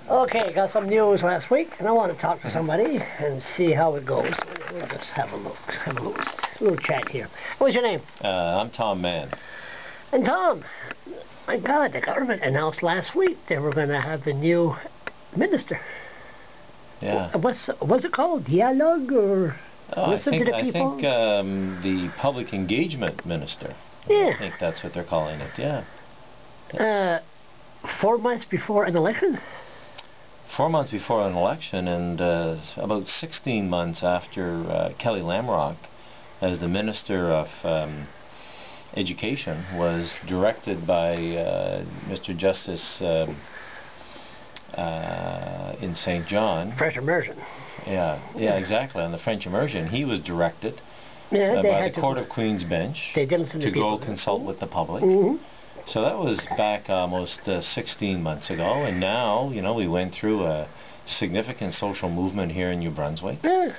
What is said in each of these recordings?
Okay, got some news last week, and I want to talk to somebody and see how it goes. We'll just have a look, have a little chat here. What's your name? I'm Tom Mann. And Tom, my God, the government announced last week they were going to have a new minister. Yeah. What's it called? Dialogue or listen to the people? I think the public engagement minister. Yeah. I think that's what they're calling it. Yeah. 4 months before an election? 4 months before an election, and about 16 months after Kelly Lamrock, as the Minister of Education, was directed by Mr. Justice in St. John. French immersion. Yeah, exactly. On the French immersion, he was directed by the Court of Queen's Bench to go consult with the public. Mm-hmm. So that was back almost 16 months ago, and now, you know, we went through a significant social movement here in New Brunswick. Yeah.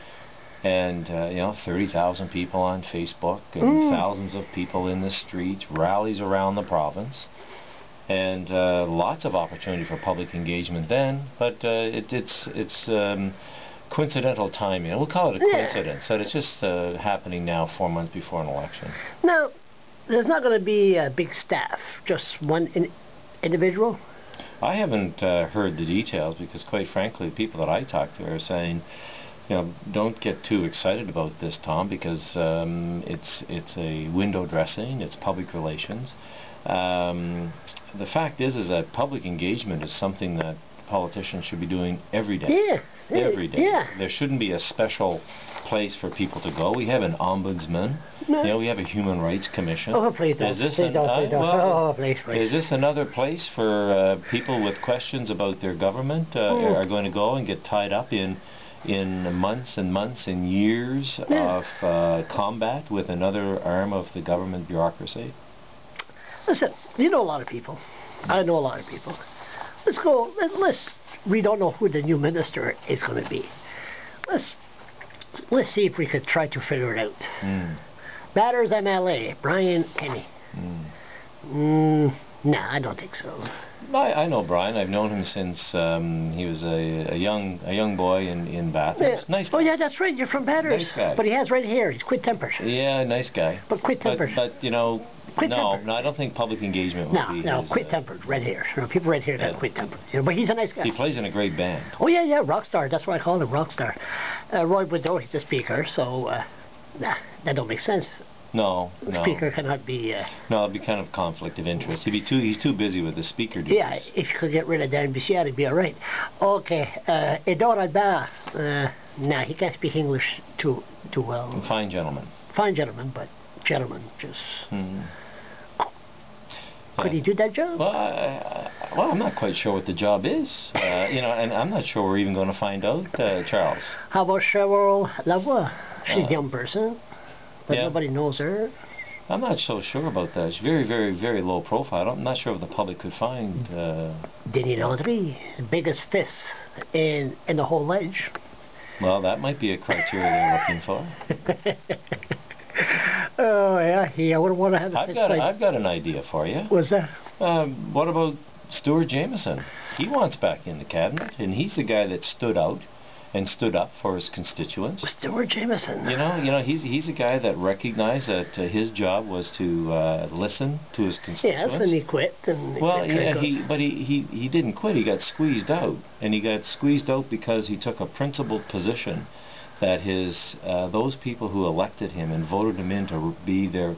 And, 30,000 people on Facebook and thousands of people in the streets, rallies around the province, and lots of opportunity for public engagement then, but it's coincidental timing. We'll call it a coincidence, that it's just happening now 4 months before an election. Now, there's not going to be a big staff, just one individual? I haven't heard the details because, quite frankly, the people that I talk to are saying, don't get too excited about this, Tom, because it's a window dressing, it's public relations. The fact is that public engagement is something that politicians should be doing every day. Yeah. Every day. Yeah. There shouldn't be a special place for people to go. We have an ombudsman. No. We have a human rights commission. Oh, please don't. Please don't. Please. Is this another place for people with questions about their government are going to go and get tied up in months and months and years of combat with another arm of the government bureaucracy? Listen, you know a lot of people. I know a lot of people. Let's go. We don't know who the new minister is going to be. Let's see if we could try to figure it out. Batters MLA, Brian Kenny. Nah, I don't think so. I know Brian. I've known him since he was a young boy in Bathurst. Yeah. Nice guy. Oh yeah, that's right. You're from Bathurst. Nice guy. But he has red hair. He's quick-tempered. Yeah, nice guy. But quick-tempered. But no, I don't think public engagement would be. No, quick-tempered, red hair. People red hair got quick-tempered. But he's a nice guy. He plays in a great band. Oh yeah, rock star. That's why I call him rock star. Roy Boudreau, he's the speaker, so that don't make sense. No. Speaker cannot be... no, it'd be kind of conflict of interest. He's too busy with the speaker duties. Yeah, if you could get rid of Dan Bissière, it'd be all right. Okay, Edouard Albert. Nah, he can't speak English too well. Fine gentleman. Fine gentleman, but gentleman just... Could he do that job? Well, I'm not quite sure what the job is. And I'm not sure we're even going to find out, Charles. How about Cheryl Lavoie? She's a young person. But nobody knows her. I'm not so sure about that. She's very, very, very low profile. I'm not sure if the public could find... Denis Landry, the biggest fist in the whole ledge. Well, that might be a criteria they're looking for. Oh, yeah, I wouldn't want to have a fist fight. I've got an idea for you. What's that? What about Stuart Jameson? He wants back in the cabinet, and he's the guy that stood out and stood up for his constituents. Stuart Jameson. He's a guy that recognized that his job was to listen to his constituents. Yes, and he quit. He didn't quit. He got squeezed out, and he got squeezed out because he took a principled position that those people who elected him and voted him in to be their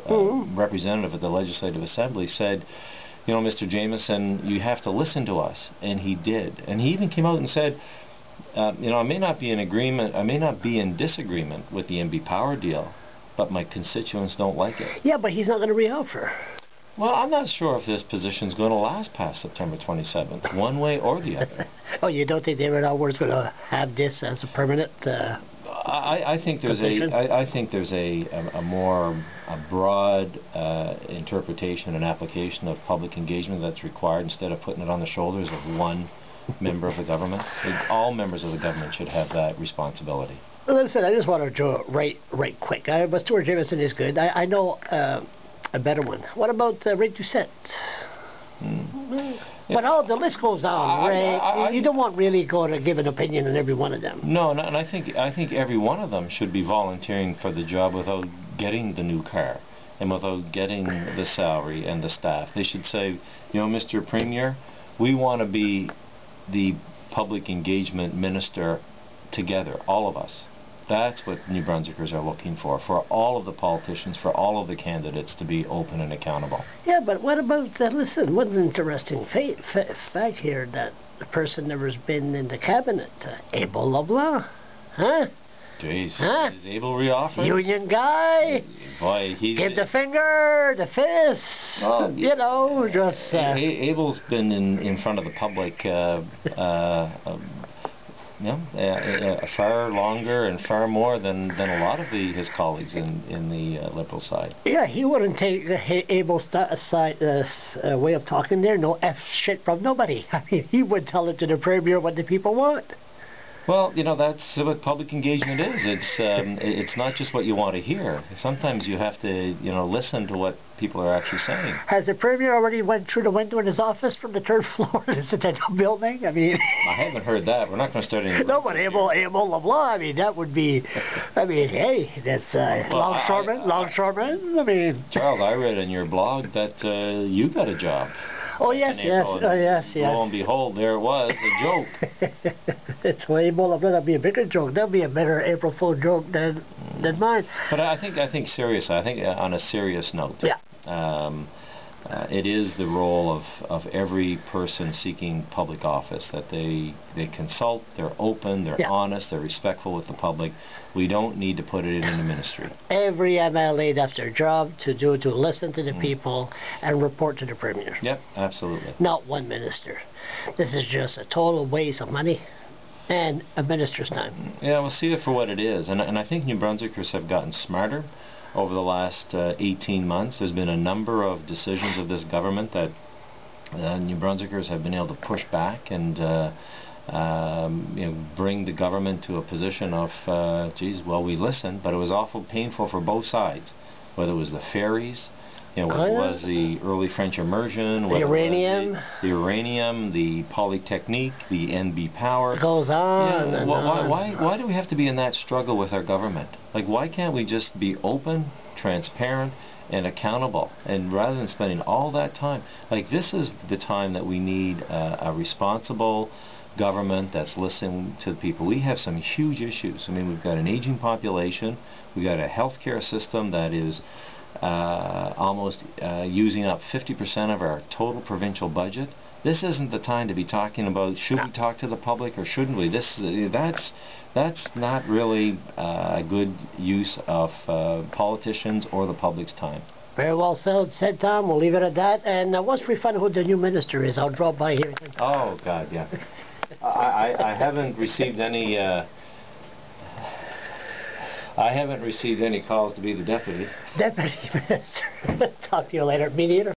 representative at the Legislative Assembly said, Mr. Jameson, you have to listen to us, and he did. And he even came out and said, I may not be in disagreement with the MB Power deal, but my constituents don't like it. Yeah, but he's not going to re-offer. Well, I'm not sure if this position's going to last past September 27th, one way or the other. Oh, you don't think David Alward's going to have this as a permanent I think there's position? I think there's a broad interpretation and application of public engagement that's required instead of putting it on the shoulders of one member of the government. All members of the government should have that responsibility. Listen, I just want to draw right quick. But Stuart Jameson is good. I know a better one. What about Ray Doucette? But the list goes on, right? You don't want really go to give an opinion on every one of them. No, and I think every one of them should be volunteering for the job without getting the new car and without getting the salary and the staff. They should say, you know, Mr. Premier, we want to be the public engagement minister together, all of us. That's what New Brunswickers are looking for all of the politicians, for all of the candidates to be open and accountable. Yeah, but what about, listen, what an interesting fact here, that the person never's been in the cabinet, Abel LeBlanc, huh? Jeez, huh? Is Abel reoffering? Union guy. Boy, he's... Give the finger, the fist, you know, just... Abel's been in front of the public far longer and far more than a lot of his colleagues in the Liberal side. Yeah, he wouldn't take Abel's way of talking there, no F shit from nobody. I mean, he would tell it to the Premier what the people want. Well, you know, that's what public engagement is. It's not just what you want to hear. Sometimes you have to, you know, listen to what people are actually saying. Has the Premier already went through the window in his office from the 3rd floor of the Centennial Building? I mean... I haven't heard that. We're not going to start any... No, but Abel LeBlanc, I mean, that would be... I mean, hey, that's longshoreman. I mean... Charles, I read in your blog that you got a job. Oh, yes. Lo and behold, there it was, a joke. It's way more. That'll be a bigger joke. That'll be a better April Fool joke than mine. But I think seriously. I think on a serious note. Yeah. It is the role of every person seeking public office that they consult, they're open, they're honest, they're respectful with the public. We don't need to put it in the ministry. Every MLA, that's their job to listen to the people and report to the Premier. Yep, absolutely. Not one minister. This is just a total waste of money and a minister's time. Yeah, we'll see it for what it is. And I think New Brunswickers have gotten smarter over the last 18 months. There's been a number of decisions of this government that New Brunswickers have been able to push back and bring the government to a position of, well, we listened, but it was awful painful for both sides, whether it was the ferries, whether it was the early French immersion, the uranium, the Polytechnique, the NB Power. It goes on and on. Why do we have to be in that struggle with our government? Like, why can't we just be open, transparent, and accountable? And rather than spending all that time, like, this is the time that we need a responsible government that's listening to the people. We have some huge issues. I mean, we've got an aging population. We've got a healthcare system that is almost using up 50% of our total provincial budget. This isn't the time to be talking about should we talk to the public or shouldn't we. That's not really a good use of politicians or the public's time. Very well said, Tom. We'll leave it at that. And once we find out who the new minister is, I'll drop by here again. Oh, God, yeah. I haven't received any... I haven't received any calls to be the deputy. Deputy minister. Talk to you later. Mediator.